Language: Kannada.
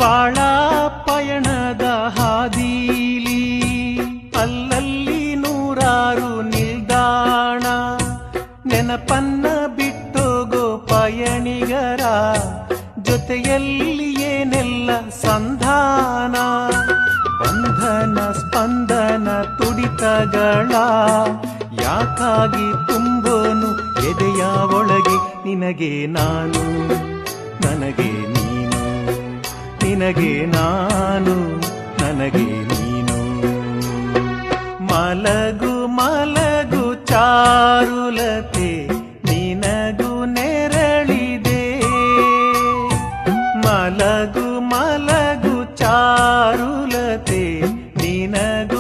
ಬಾಳ ಪಯಣದ ಹಾದೀಲಿ ಅಲ್ಲಲ್ಲಿ ನೂರಾರು ನಿಲ್ದಾಣ, ನೆನಪನ್ನ ಬಿಟ್ಟೋಗೋ ಪಯಣಿಗರ ಜೊತೆಯಲ್ಲಿ ಏನೆಲ್ಲ ಸಂಧಾನ. ಬಂಧನ ಸ್ಪಂದನ ತುಡಿತಗಳ ಯಾಕಾಗಿ ತುಂಬೋನು ಎದೆಯ ಒಳಗೆ. ನಿನಗೆ ನಾನು ನನಗೆ ನೀನು, ನಿನಗೆ ನಾನು ನನಗೆ ನೀನು. ಮಲಗು ಮಲಗು ಚಾರುಲತೆ ನಿನಗೂ ನೆರಳಿದೆ. ಮಲಗು ಮಲಗು ಚಾರುಲತೆ ನಿನಗೂ